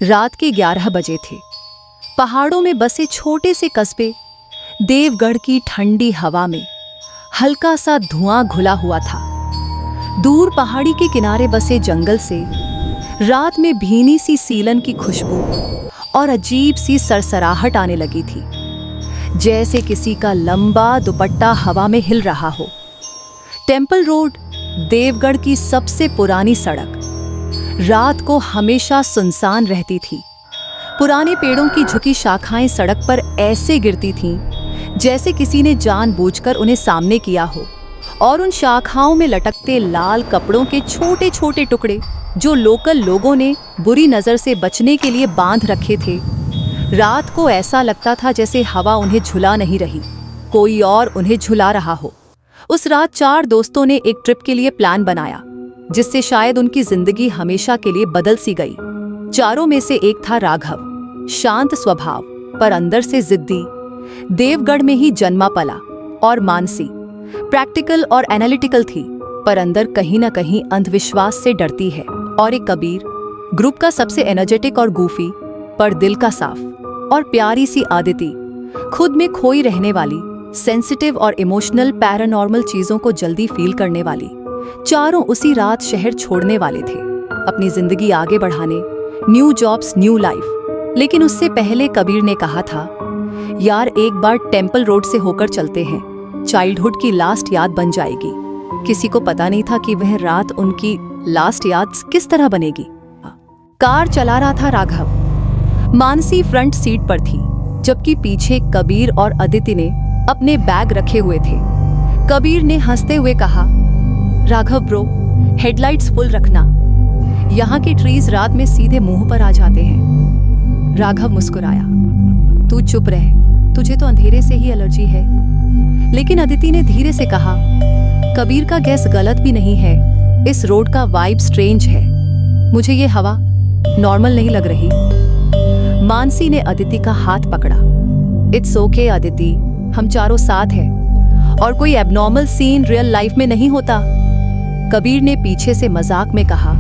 रात के 11 बजे थे। पहाड़ों में बसे छोटे से कस्बे देवगढ़ की ठंडी हवा में हल्का सा धुआं घुला हुआ था। दूर पहाड़ी के किनारे बसे जंगल से रात में भीनी सी सीलन की खुशबू और अजीब सी सरसराहट आने लगी थी, जैसे किसी का लंबा दुपट्टा हवा में हिल रहा हो। टेम्पल रोड, देवगढ़ की सबसे पुरानी सड़क, रात को हमेशा सुनसान रहती थी। पुराने पेड़ों की झुकी शाखाएं सड़क पर ऐसे गिरती थीं जैसे किसी ने जानबूझकर उन्हें सामने किया हो, और उन शाखाओं में लटकते लाल कपड़ों के छोटे छोटे टुकड़े जो लोकल लोगों ने बुरी नज़र से बचने के लिए बांध रखे थे। रात को ऐसा लगता था जैसे हवा उन्हें झुला नहीं रही, कोई और उन्हें झुला रहा हो। उस रात 4 दोस्तों ने एक ट्रिप के लिए प्लान बनाया, जिससे शायद उनकी जिंदगी हमेशा के लिए बदल सी गई। चारों में से एक था राघव, शांत स्वभाव पर अंदर से जिद्दी, देवगढ़ में ही जन्मा पला, और मानसी प्रैक्टिकल और एनालिटिकल थी पर अंदर कहीं ना कहीं अंधविश्वास से डरती है। और एक कबीर, ग्रुप का सबसे एनर्जेटिक और गूफी पर दिल का साफ, और प्यारी सी आदिति, खुद में खोई रहने वाली, सेंसिटिव और इमोशनल पैरानॉर्मल चीजों को जल्दी फील करने वाली। चारों उसी रात शहर छोड़ने वाले थे, अपनी जिंदगी आगे बढ़ाने, न्यू जॉब्स, न्यू लाइफ। लेकिन उससे पहले कबीर ने कहा था, यार एक बार टेम्पल रोड से होकर चलते हैं, चाइल्डहुड की लास्ट याद बन जाएगी। किसी को पता नहीं था कि वह रात उनकी लास्ट याद किस तरह बनेगी। कार चला रहा था राघव। मानसी फ्रंट सीट पर थी, जबकि पीछे कबीर और अदिति ने अपने बैग रखे हुए थे। कबीर ने हंसते हुए कहा, राघव ब्रो, हेडलाइट्स फुल रखना, यहाँ के ट्रीज रात में सीधे मुंह पर आ जाते हैं। राघव मुस्कुराया, तू चुप रह, तुझे तो अंधेरे से ही एलर्जी है। लेकिन अदिति ने धीरे से कहा, कबीर का गैस गलत भी नहीं है, इस रोड का वाइब स्ट्रेंज है, मुझे ये हवा नॉर्मल नहीं लग रही। मानसी ने अदिति का हाथ पकड़ा, इट्स ओके अदिति, हम चारों साथ हैं, और कोई एबनॉर्मल सीन रियल लाइफ में नहीं होता। कबीर ने पीछे से मजाक में कहा,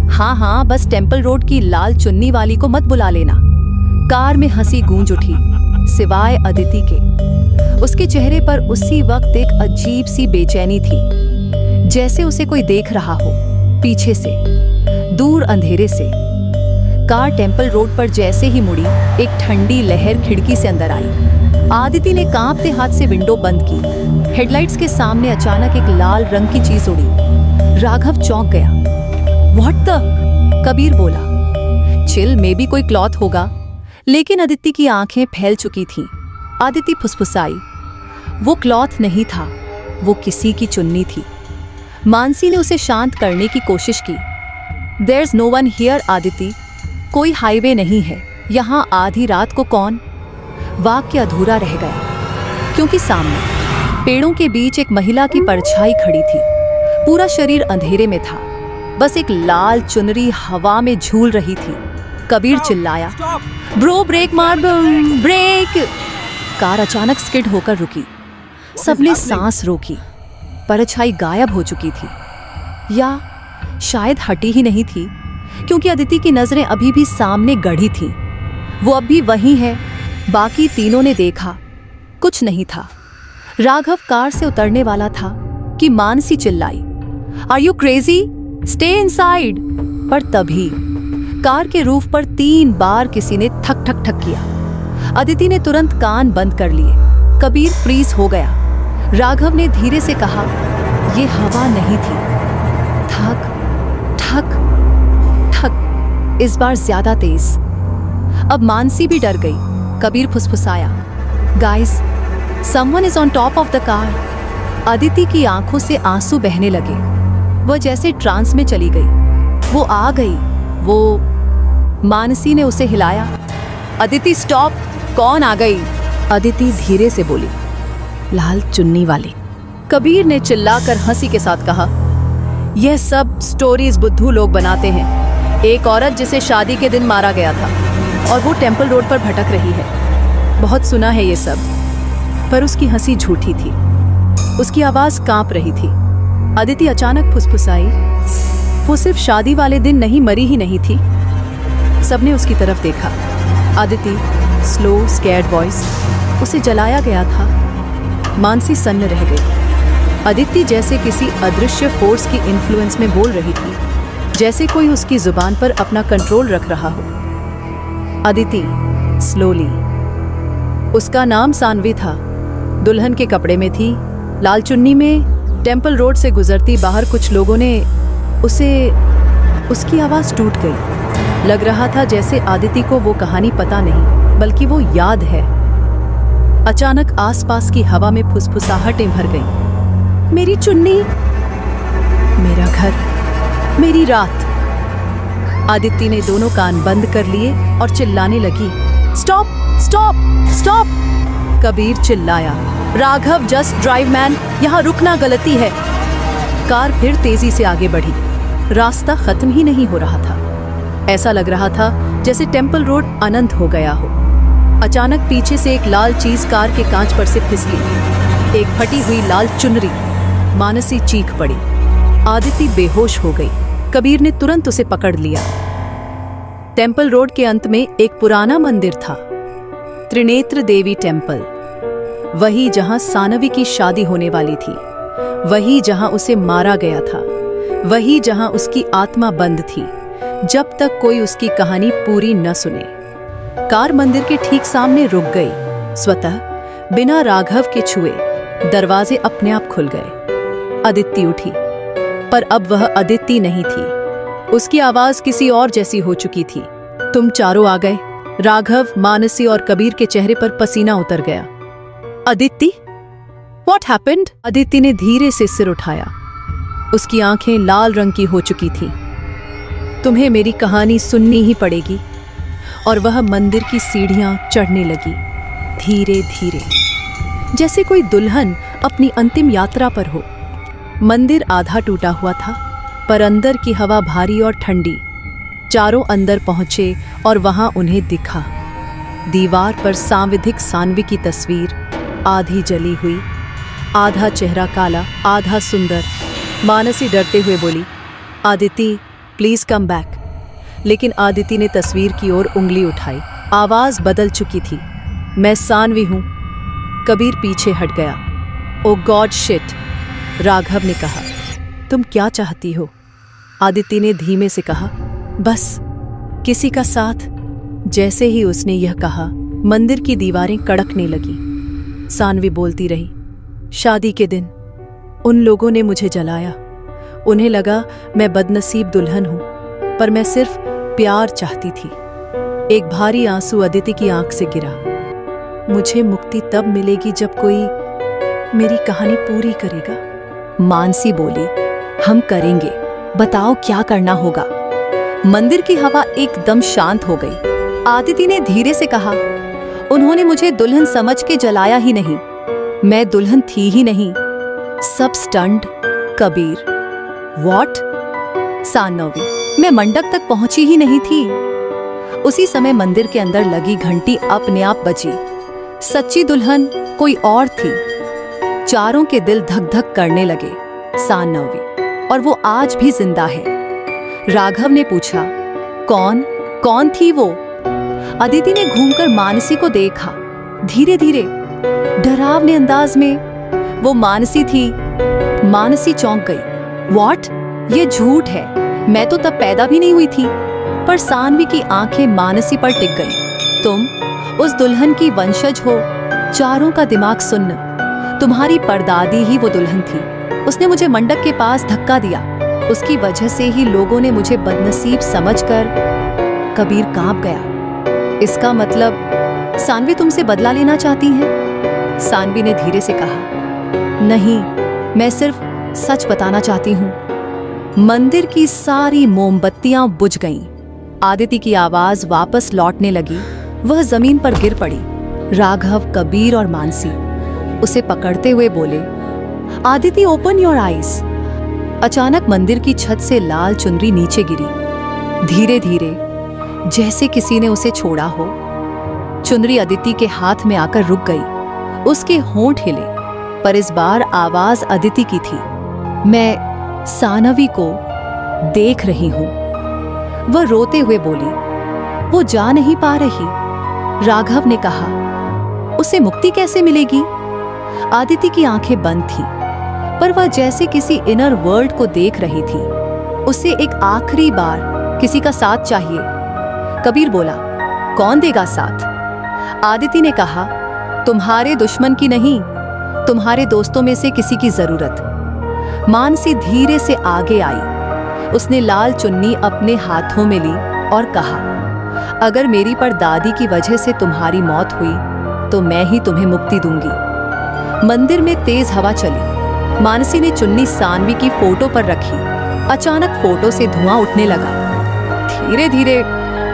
हाँ हाँ, बस टेम्पल रोड की लाल चुन्नी वाली को मत बुला लेना। कार में हंसी गूंज उठी, सिवाय अदिति के। उसके चेहरे पर उसी वक्त एक अजीब सी बेचैनी थी, जैसे उसे कोई देख रहा हो, पीछे से, दूर अंधेरे से। कार टेम्पल रोड पर जैसे ही मुड़ी, एक ठंडी लहर खिड़की से अंदर आई। आदिति ने कांपते हाथ से विंडो बंद की। हेडलाइट्स के सामने अचानक एक लाल रंग की चीज उड़ी। राघव चौंक गया। What the? कबीर बोला, चिल, मे बी कोई क्लॉथ होगा। लेकिन अदिति की आंखें फैल चुकी थीं। आदिति फुसफुसाई, वो क्लॉथ नहीं था, वो किसी की चुन्नी थी। मानसी ने उसे शांत करने की कोशिश की। There is no one here Aditi, कोई हाईवे नहीं है यहाँ, आधी रात को कौन? वाक्य अधूरा रह गया, क्योंकि सामने पेड़ों के बीच एक महिला की परछाई खड़ी थी। पूरा शरीर अंधेरे में था, बस एक लाल चुनरी हवा में झूल रही थी। कबीर चिल्लाया, ब्रो ब्रेक मार, ब्रेक! कार अचानक स्किड होकर रुकी। सबने सांस रोकी। परछाई गायब हो चुकी थी, या शायद हटी ही नहीं थी, क्योंकि अदिति की नजरें अभी भी सामने गड़ी थीं। वो अब भी वहीं है। बाकी तीनों ने देखा, कुछ नहीं था। राघव कार से उतरने वाला था कि मानसी चिल्लाई, are you crazy, stay inside! पर तभी कार के रूफ पर 3 बार किसी ने ठक ठक ठक किया। अदिति ने तुरंत कान बंद कर लिए। कबीर फ्रीज हो गया। राघव ने धीरे से कहा, ये हवा नहीं थी। ठक ठक ठक, इस बार ज्यादा तेज। अब मानसी भी डर गई। कबीर फुसफुसाया, guys, someone is on top of the car. Aditi की आंखों से आंसू बहने लगे। वह जैसे ट्रांस में चली गई। वो आ गई, वो। मानसी ने उसे हिलाया, अदिति स्टॉप, कौन आ गई? अदिति धीरे से बोली, लाल चुन्नी वाली। कबीर ने चिल्लाकर हंसी के साथ कहा, यह सब स्टोरीज बुद्धू लोग बनाते हैं। एक औरत जिसे शादी के दिन मारा गया था और वो टेम्पल रोड पर भटक रही है। बहुत सुना है ये सब, पर उसकी हंसी झूठी थी, उसकी आवाज कांप रही थी। अदिति अचानक फुसफुसाई, वो सिर्फ शादी वाले दिन नहीं, मरी ही नहीं थी। सबने उसकी तरफ देखा। अदिति, स्लो स्कैर्ड वॉइस, उसे जलाया गया था। मानसी सन्न रह गई। अदिति जैसे किसी अदृश्य फोर्स की इन्फ्लुएंस में बोल रही थी, जैसे कोई उसकी जुबान पर अपना कंट्रोल रख रहा हो। अदिति स्लोली। उसका नाम सानवी था। दुल्हन के कपड़े में थी, लाल चुन्नी में। टेम्पल रोड से गुजरती बाहर कुछ लोगों ने उसकी आवाज टूट गई। लग रहा था जैसे आदिति को वो कहानी पता नहीं, बल्कि वो याद है। अचानक आसपास की हवा में फुसफुसाहटें भर गईं। मेरी चुन्नी, मेरा घर, मेरी रात। आदिति ने दोनों कान बंद कर लिए और चिल्लाने लगी, स्टॉप स्टॉप स्टॉप। कबीर चिल्लाया, राघव जस्ट ड्राइव मैन, यहाँ रुकना गलती है। कार फिर तेजी से आगे बढ़ी। रास्ता खत्म ही नहीं हो रहा था। ऐसा लग रहा था जैसे टेम्पल रोड अनंत हो गया हो। अचानक पीछे से एक लाल चीज कार के कांच पर से फिसली। एक फटी हुई लाल चुनरी। मानसी चीख पड़ी। आदिति बेहोश हो गई। कबीर ने तुरंत उसे पकड़ लिया। टेम्पल रोड के अंत में एक पुराना मंदिर था, त्रिनेत्र देवी टेम्पल। वही जहां सानवी की शादी होने वाली थी, वही जहां उसे मारा गया था, वही जहां उसकी आत्मा बंद थी, जब तक कोई उसकी कहानी पूरी न सुने। कार मंदिर के ठीक सामने रुक गई। स्वतः बिना राघव के छुए दरवाजे अपने आप खुल गए। अदिति उठी, पर अब वह अदिति नहीं थी। उसकी आवाज किसी और जैसी हो चुकी थी। तुम चारों आ गए। राघव, मानसी और कबीर के चेहरे पर पसीना उतर गया। Aditi, what happened? अदिति ने धीरे से सिर उठाया। उसकी आंखें लाल रंग की हो चुकी थीं। तुम्हें मेरी कहानी सुननी ही पड़ेगी। और वह मंदिर की सीढ़ियां चढ़ने लगी, धीरे धीरे, जैसे कोई दुल्हन अपनी अंतिम यात्रा पर हो। मंदिर आधा टूटा हुआ था, पर अंदर की हवा भारी और ठंडी। चारों अंदर पहुंचे और वहां उन्हें दिखा। दीवार पर सांविधिक सानवी की तस्वीर, आधी जली हुई, आधा चेहरा काला, आधा सुंदर। मानसी डरते हुए बोली, आदिति प्लीज कम बैक। लेकिन आदिति ने तस्वीर की ओर उंगली उठाई। आवाज बदल चुकी थी, मैं सानवी हूं। कबीर पीछे हट गया। ओ गॉड शिट, राघव ने कहा। तुम क्या चाहती हो? आदिति ने धीमे से कहा, बस किसी का साथ। जैसे ही उसने यह कहा, मंदिर की दीवारें कड़कने लगी। सानवी बोलती रही, शादी के दिन उन लोगों ने मुझे जलाया। उन्हें लगा मैं बदनसीब दुल्हन हूं, पर मैं सिर्फ प्यार चाहती थी। एक भारी आंसू अदिति की आंख से गिरा। मुझे मुक्ति तब मिलेगी जब कोई मेरी कहानी पूरी करेगा। मानसी बोली, हम करेंगे, बताओ क्या करना होगा। मंदिर की हवा एकदम शांत हो गई। आदिति ने धीरे से कहा, उन्होंने मुझे दुल्हन समझ के जलाया ही नहीं। मैं दुल्हन थी ही नहीं, सब स्टंट। कबीर, व्हाट? सानवी, मैं मंडप तक पहुंची ही नहीं थी। उसी समय मंदिर के अंदर लगी घंटी अपने आप बजी। सच्ची दुल्हन कोई और थी। चारों के दिल धक धक करने लगे। सानवी, और वो आज भी जिंदा है। राघव ने पूछा, कौन थी वो? अदिति ने घूमकर मानसी को देखा। धीरे धीरे, डरावने अंदाज में, वो मानसी थी। मानसी चौंक गई। व्हाट? ये झूठ है, मैं तो तब पैदा भी नहीं हुई थी। पर सानवी की आंखें मानसी पर टिक गईं। तुम उस दुल्हन की वंशज हो। चारों का दिमाग सुन्न। तुम्हारी परदादी ही वो दुल्हन थी। उसने मुझे मंडप के पास धक्का दिया। उसकी वजह से ही लोगों ने मुझे बदनसीब समझकर। कबीर कांप गया। इसका मतलब सानवी तुमसे बदला लेना चाहती हैं? सानवी ने धीरे से कहा, नहीं, मैं सिर्फ सच बताना चाहती हूँ। मंदिर की सारी मोमबत्तियां बुझ गईं। आदिति की आवाज वापस लौटने लगी। वह जमीन पर गिर पड़ी। राघव, कबीर और मानसी उसे पकड़ते हुए बोले, आदिति ओपन योर आईज। अचानक मंदिर की छत से लाल चुनरी नीचे गिरी। धीरे धीरे, जैसे किसी ने उसे छोड़ा हो। चुनरी अदिति के हाथ में आकर रुक गई। उसके होंठ हिले, पर इस बार आवाज अदिति की थी। मैं सानवी को देख रही हूं। वह रोते हुए बोली, वो जा नहीं पा रही। राघव ने कहा, उसे मुक्ति कैसे मिलेगी? आदिति की आंखें बंद थी, पर वह जैसे किसी इनर वर्ल्ड को देख रही थी। उसे एक आखिरी बार किसी का साथ चाहिए। कबीर बोला, कौन देगा साथ? आदिति ने कहा, तुम्हारे दुश्मन की नहीं, तुम्हारे दोस्तों में से किसी की जरूरत। मानसी धीरे से आगे आई। उसने लाल चुन्नी अपने हाथों में ली और कहा, अगर मेरी परदादी की वजह से तुम्हारी मौत हुई तो मैं ही तुम्हें मुक्ति दूंगी। मंदिर में तेज हवा चली। मानसी ने चुन्नी सानवी की फोटो पर रखी। अचानक फोटो से धुआं उठने लगा। धीरे धीरे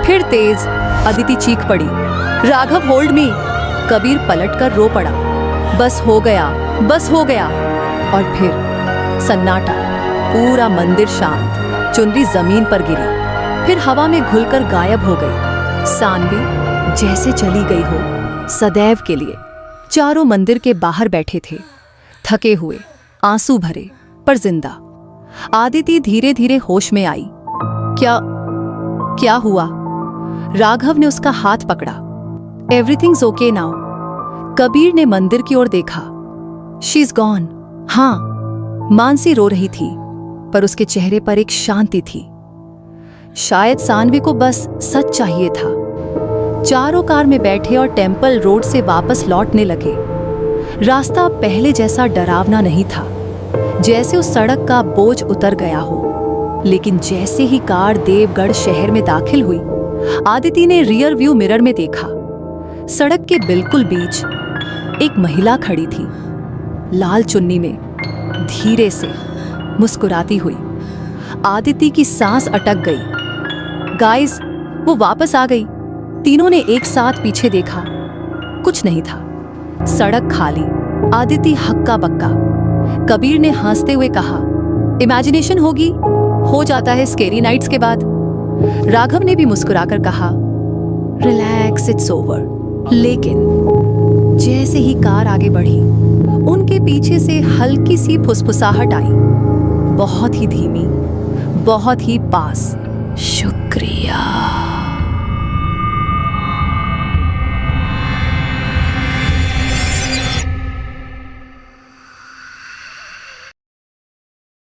फिर तेज। अदिति चीख पड़ी, राघव होल्ड मी। कबीर पलटकर रो पड़ा, बस हो गया, बस हो गया। और फिर सन्नाटा। पूरा मंदिर शांत। चुनरी जमीन पर गिरी, फिर हवा में घुलकर गायब हो गई। सानवी जैसे चली गई हो, सदैव के लिए। चारों मंदिर के बाहर बैठे थे, थके हुए, आंसू भरे, पर जिंदा। आदिति धीरे धीरे होश में आई। क्या हुआ? राघव ने उसका हाथ पकड़ा। Everything's okay now. कबीर ने मंदिर की ओर देखा। She is gone. हाँ, मानसी रो रही थी, पर उसके चेहरे पर एक शांति थी। शायद सानवी को बस सच चाहिए था। चारों कार में बैठे और टेम्पल रोड से वापस लौटने लगे। रास्ता पहले जैसा डरावना नहीं था, जैसे उस सड़क का बोझ उतर गया हो। लेकिन जैसे ही कार देवगढ़ शहर में दाखिल हुई, आदिति ने रियर व्यू मिरर में देखा। सड़क के बिल्कुल बीच एक महिला खड़ी थी, लाल चुन्नी में, धीरे से मुस्कुराती हुई। आदिति की सांस अटक गई। गाइस, वो वापस आ गई। तीनों ने एक साथ पीछे देखा। कुछ नहीं था, सड़क खाली। आदिति हक्का बक्का। कबीर ने हंसते हुए कहा, इमेजिनेशन होगी, हो जाता है स्केरी नाइट्स के बाद। राघव ने भी मुस्कुराकर कहा, रिलैक्स, इट्स ओवर। लेकिन जैसे ही कार आगे बढ़ी, उनके पीछे से हल्की सी फुसफुसाहट आई, बहुत ही धीमी, बहुत ही पास। शुक्रिया।